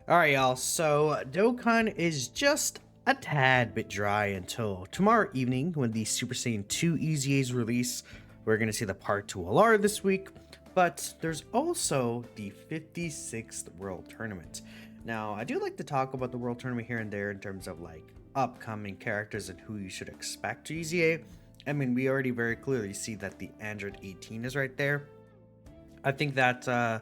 Alright, y'all, so Dokkan is just a tad bit dry until tomorrow evening when the Super Saiyan 2 EZAs release. We're going to see the Part 2 LR this week, but there's also the 56th World Tournament. Now, I do like to talk about the World Tournament here and there in terms of like upcoming characters and who you should expect to EZA. I mean, we already very clearly see that the Android 18 is right there. I think that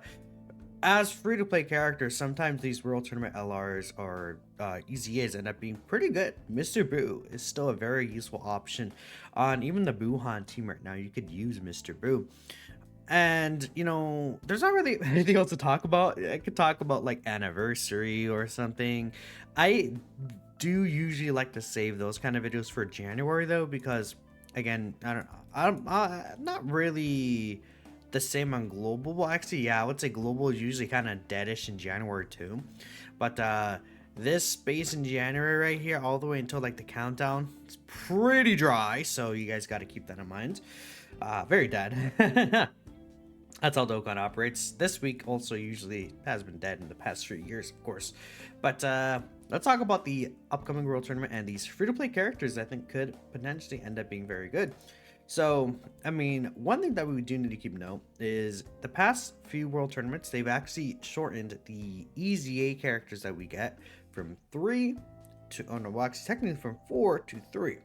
as free-to-play characters, sometimes these World Tournament LRs or EZAs end up being pretty good. Mr. Boo is still a very useful option on even the Buhan team right now. You could use Mr. Boo. And, you know, there's not really anything else to talk about. I could talk about like anniversary or something. I do usually like to save those kind of videos for January though, because again, I don't know. I'm not really the same on global. Well, actually, yeah, I would say global is usually kind of deadish in January too. But this space in January right here, all the way until like the countdown, it's pretty dry. So you guys got to keep that in mind. Very dead. That's how Dokkan operates. This week also usually has been dead in the past 3 years, of course. But let's talk about the upcoming World Tournament and these free-to-play characters I think could potentially end up being very good. So, I mean, one thing that we do need to keep note is the past few World Tournaments, they've actually shortened the EZA characters that we get from 3 to, oh no, well, actually technically from 4 to 3.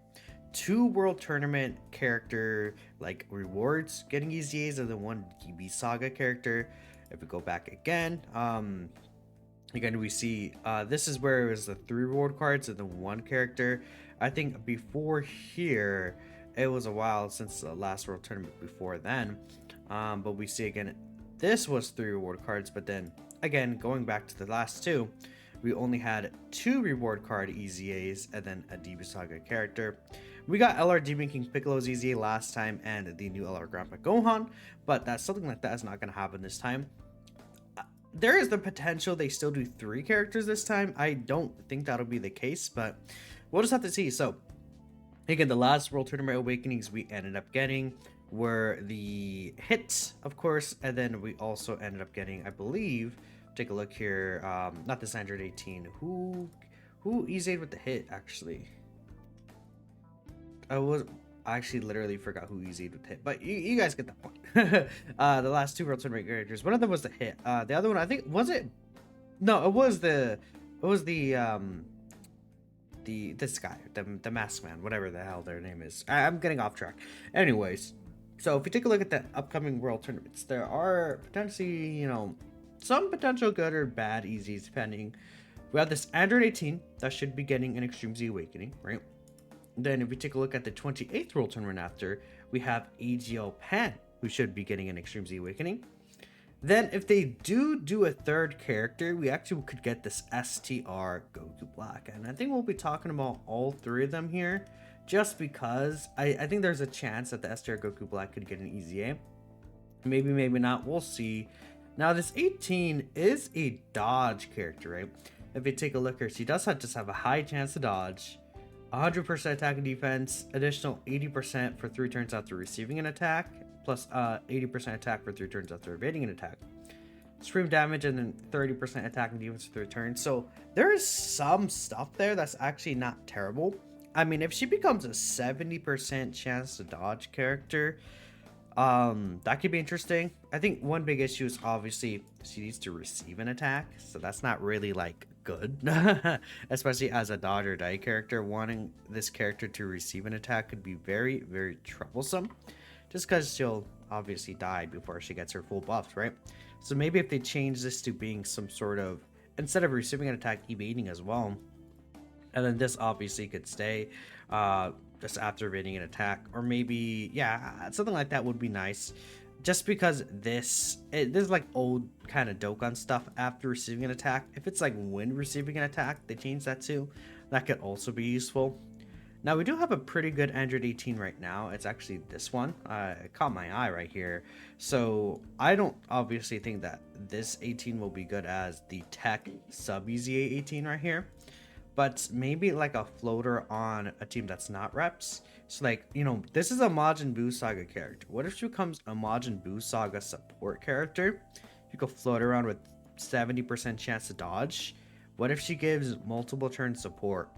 2 World Tournament character like rewards getting EZAs and then 1 GB Saga character. If we go back again, again we see this is where it was the 3 reward cards and the 1 character. I think before here it was a while since the last World Tournament before then, but we see again this was 3 reward cards, but then again going back to the last 2, we only had 2 reward card EZAs and then a DB Saga character. We got LR Demon King Piccolo's EZA last time and the new LR Grandpa Gohan, but that's something like that is not going to happen this time. There is the potential they still do 3 characters this time. I don't think that'll be the case, but we'll just have to see. So again, the last World Tournament Awakenings we ended up getting were the hits, of course, and then we also ended up getting, I believe, take a look here, not this Android 18. Who EZA'd with the hit, actually? I actually literally forgot who EZA'd with the hit, but you guys get the point. The last 2 World Tournament characters, one of them was the hit. The other one, I think, was it? No, it was this guy, the masked man, whatever the hell their name is. I'm getting off track. Anyways, so if you take a look at the upcoming World Tournaments, there are potentially, you know, some potential good or bad EZs depending. We have this Android 18 that should be getting an Extreme Z Awakening, right? Then if we take a look at the 28th World Tournament after, we have AGL Pan, who should be getting an Extreme Z Awakening. Then if they do a 3rd character, we actually could get this STR Goku Black. And I think we'll be talking about all 3 of them here, just because I think there's a chance that the STR Goku Black could get an EZA. Maybe, maybe not, we'll see. Now this 18 is a dodge character, right? If you take a look here, she does just have a high chance to dodge, 100% attack and defense, additional 80% for 3 turns after receiving an attack, plus 80% attack for 3 turns after evading an attack. Stream damage and then 30% attack and defense for 3 turns. So there is some stuff there that's actually not terrible. I mean, if she becomes a 70% chance to dodge character, that could be interesting. I think one big issue is obviously she needs to receive an attack, so that's not really like good. Especially as a dodge or die character, wanting this character to receive an attack could be very, very troublesome, just because she'll obviously die before she gets her full buffs, right? So maybe if they change this to being some sort of, instead of receiving an attack, evading as well, and then this obviously could stay just after evading an attack, or maybe, yeah, something like that would be nice, just because this is like old kind of Dokkan stuff. After receiving an attack, if it's like when receiving an attack, they change that too. That could also be useful. Now we do have a pretty good Android 18 right now. It's actually this one. It caught my eye right here. So I don't obviously think that this 18 will be good as the tech sub EZA 18 right here, but maybe like a floater on a team that's not reps. So like, you know, this is a Majin Buu Saga character. What if she becomes a Majin Buu Saga support character? You could float around with 70% chance to dodge. What if she gives multiple turn support?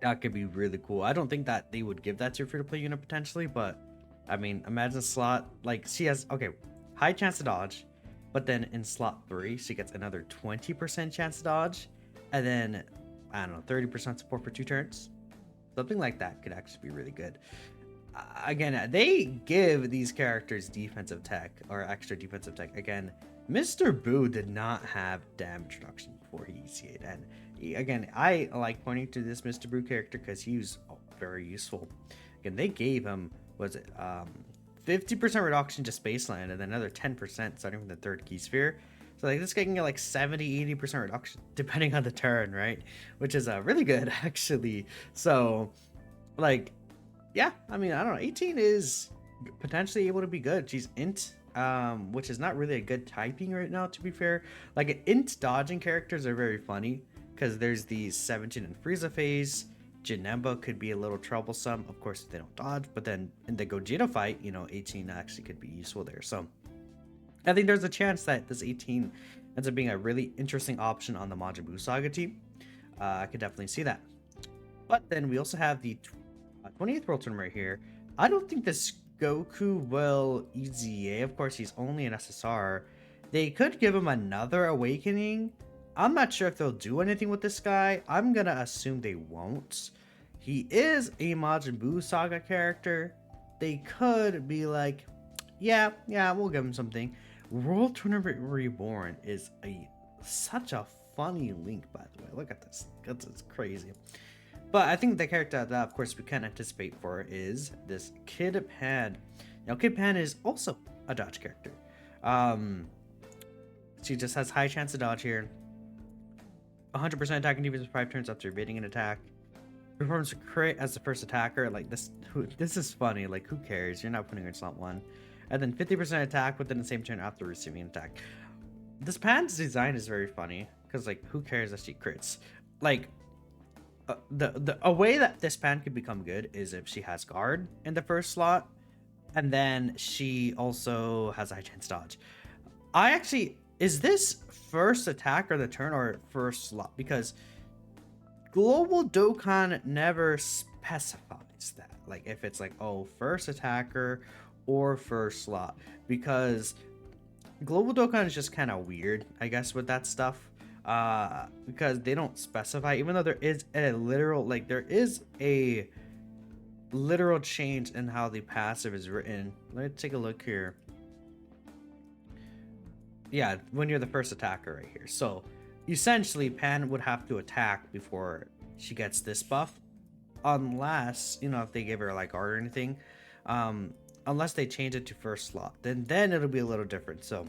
That could be really cool. I don't think that they would give that to a free-to-play unit potentially, but I mean, imagine a slot like she has, okay, high chance to dodge, but then in slot 3 she gets another 20% chance to dodge, and then I don't know, 30% support for 2 turns. Something like that could actually be really good. Again, they give these characters defensive tech or extra defensive tech. Again, Mr. Boo did not have damage reduction before he ECA'd, and again, I like pointing to this Mr. Boo character because he was very useful. Again, they gave him, was it 50% reduction to Spaceland, and then another 10% starting from the 3rd key sphere. So like this guy can get like 70-80% reduction depending on the turn, right? Which is really good actually. So like, yeah, I mean, I don't know, 18 is potentially able to be good. She's int, which is not really a good typing right now, to be fair. Like int dodging characters are very funny because there's the 17 and Frieza phase. Janemba could be a little troublesome, of course, if they don't dodge, but then in the Gogeta fight, you know, 18 actually could be useful there. So I think there's a chance that this 18 ends up being a really interesting option on the Majin Buu Saga team. I could definitely see that. But then we also have the 28th World Tournament right here. I don't think this Goku will EZA. Of course, he's only an SSR. They could give him another awakening. I'm not sure if they'll do anything with this guy. I'm gonna assume they won't. He is a Majin Buu Saga character. They could be like, yeah, we'll give him something. World Tournament Reborn is such a funny link, by the way. Look at this. It's crazy. But I think the character that, of course, we can anticipate for is this Kid Pan. Now, Kid Pan is also a dodge character. She just has high chance to dodge here. 100% attacking defense for 5 turns after evading an attack. Performs a crit as the first attacker. Like this is funny. Like, who cares? You're not putting her in slot 1. And then 50% attack within the same turn after receiving an attack. This Pan's design is very funny because, like, who cares that she crits? Like, a way that this Pan could become good is if she has guard in the first slot, and then she also has a high chance dodge. Is this first attack or the turn or first slot? Because Global Dokkan never specifies that. Like, if it's like, oh, first attacker or first slot. Because Global Dokkan is just kind of weird, I guess, with that stuff. Because they don't specify, even though there is a literal change in how the passive is written. Let's take a look here. Yeah, when you're the first attacker right here. So essentially Pan would have to attack before she gets this buff, unless, you know, if they give her like guard or anything, unless they change it to first slot, then it'll be a little different. So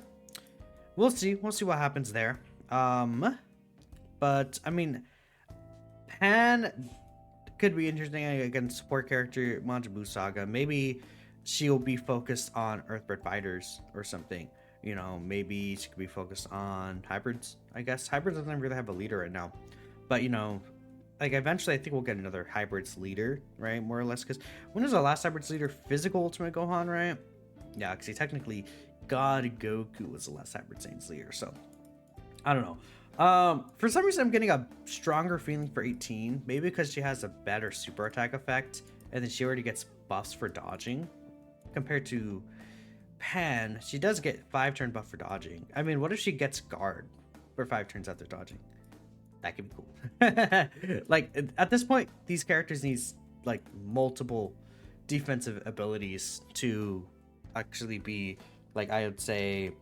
we'll see what happens there. But I mean, Pan could be interesting. Again, support character, Majin Buu Saga. Maybe she'll be focused on Earthbred fighters or something. You know, maybe she could be focused on hybrids. I guess hybrids doesn't really have a leader right now, but you know, like eventually I think we'll get another hybrids leader, right? More or less, because when was the last hybrids leader? Physical Ultimate Gohan, right? Yeah, because he technically God Goku was the last hybrid Saiyans leader. So I don't know. For some reason I'm getting a stronger feeling for 18, maybe because she has a better super attack effect, and then she already gets buffs for dodging compared to Pan. She does get 5 turn buff for dodging. I mean, what if she gets guard for 5 turns after dodging? That could be cool. Like, at this point, these characters need like multiple defensive abilities to actually be, like, I would say,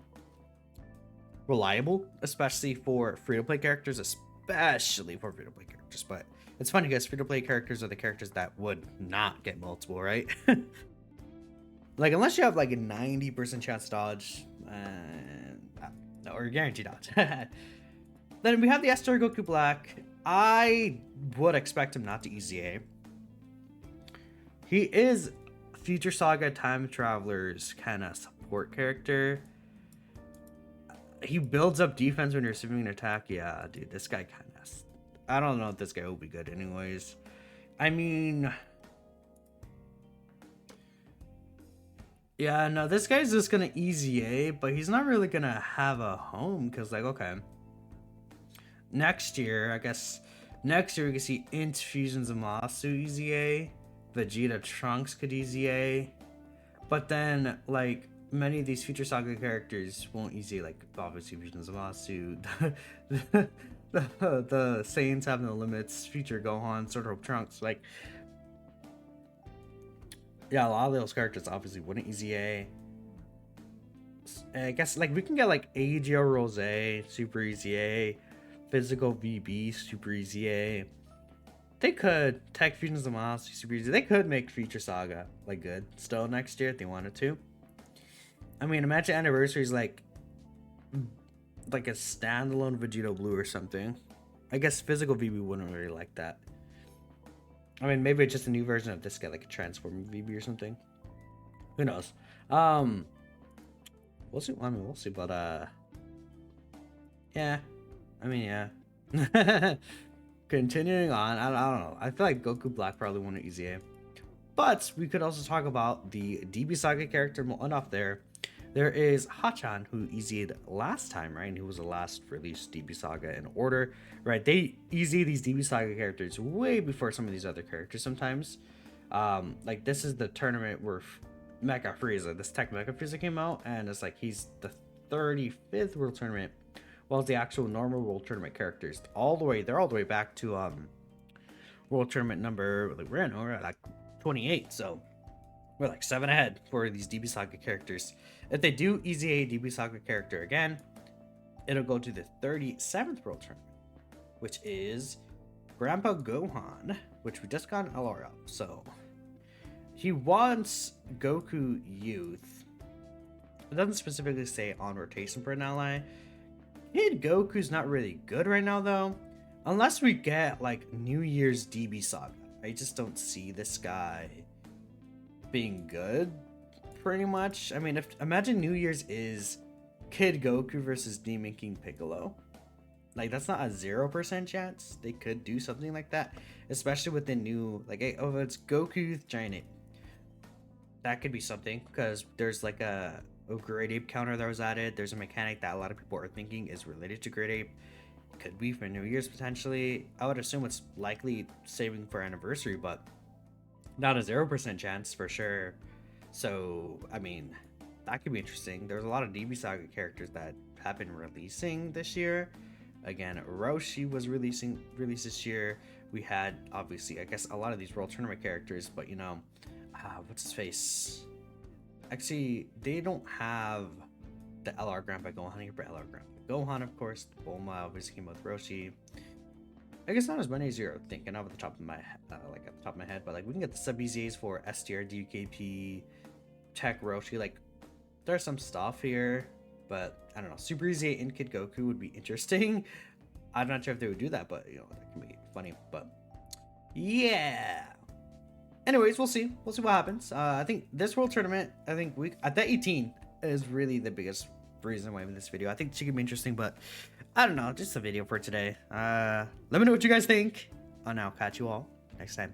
reliable, especially for free-to-play characters, But it's funny because free-to-play characters are the characters that would not get multiple, right? Like, unless you have like a 90% chance to dodge, or guaranteed dodge. Then we have the Esther Goku Black. I would expect him not to EZA. He is Future Saga Time Traveler's kind of support character. He builds up defense when you're receiving an attack. Yeah, dude, this guy kind of... I don't know if this guy will be good anyways. I mean... yeah, no, this guy's just gonna EZA, but he's not really gonna have a home, because, like, okay. next year, I guess next year we can see Infusions of Masu Easy A, Vegeta Trunks could Easy A, but then like many of these future Saga characters won't Easy A, like obviously Fusions of Masu, the Saiyans have no limits, future Gohan, Sword of Trunks, like yeah, a lot of those characters obviously wouldn't Easy A. I guess like we can get like AGO Rose, Super Easy A, Physical VB, Super Easy A. They could Tech Fusions of Masu, Super Easy. They could make Future Saga like good still next year if they wanted to. I mean, imagine Anniversary's like a standalone Vegito Blue or something. I guess Physical VB wouldn't really like that. I mean, maybe it's just a new version of this guy, like a transforming VB or something. Who knows? We'll see. I mean, we'll see. But yeah. I mean, yeah. Continuing on, I don't know. I feel like Goku Black probably won an Easy A. But we could also talk about the DB Saga character. We'll end off there. There is Hachan, who Easy'd last time, right? And he was the last released DB Saga in order, right? They Easy these DB Saga characters way before some of these other characters sometimes. Like this is the tournament where Mecha Frieza, this Tech Mecha Frieza came out, and it's like he's the 35th World Tournament, while the actual normal World Tournament characters they're all the way back to World Tournament number, like we're at like 28, so we're like 7 ahead for these DB Saga characters. If they do Easy A DB Saga character again, it'll go to the 37th World Tournament, which is Grandpa Gohan, which we just got an LR up. So he wants Goku Youth. It doesn't specifically say on rotation for an ally. Kid Goku's not really good right now though, unless we get like New Year's DB Saga. I just don't see this guy being good, pretty much. I mean, imagine New Year's is Kid Goku versus Demon King Piccolo. Like, that's not a 0% chance. They could do something like that, especially with the new, like, oh, it's Goku Giant Ape. That could be something, because there's like a Great Ape counter that was added. There's a mechanic that a lot of people are thinking is related to Great Ape. Could be for New Year's potentially. I would assume it's likely saving for Anniversary, but not a 0% chance for sure. So, I mean, that could be interesting. There's a lot of DB Saga characters that have been releasing this year. Again, Roshi was released this year. We had, obviously, I guess, a lot of these World Tournament characters, but, you know, what's his face? Actually, they don't have the LR Grandpa Gohan here, but LR Grandpa Gohan, of course. Bulma obviously came with Roshi. I guess not as many as you're thinking of at the top of my head, but like we can get the sub EZAs for STR, DKP, Tech Roshi. Like there's some stuff here, but I don't know. Super EZA in Kid Goku would be interesting. I'm not sure if they would do that, but you know that can be funny. But yeah. Anyways, we'll see. We'll see what happens. I think this World Tournament, I think at the 18 is really the biggest reason why I'm in this video. I think she could be interesting, but I don't know. Just a video for today. Let me know what you guys think. And I'll catch you all next time.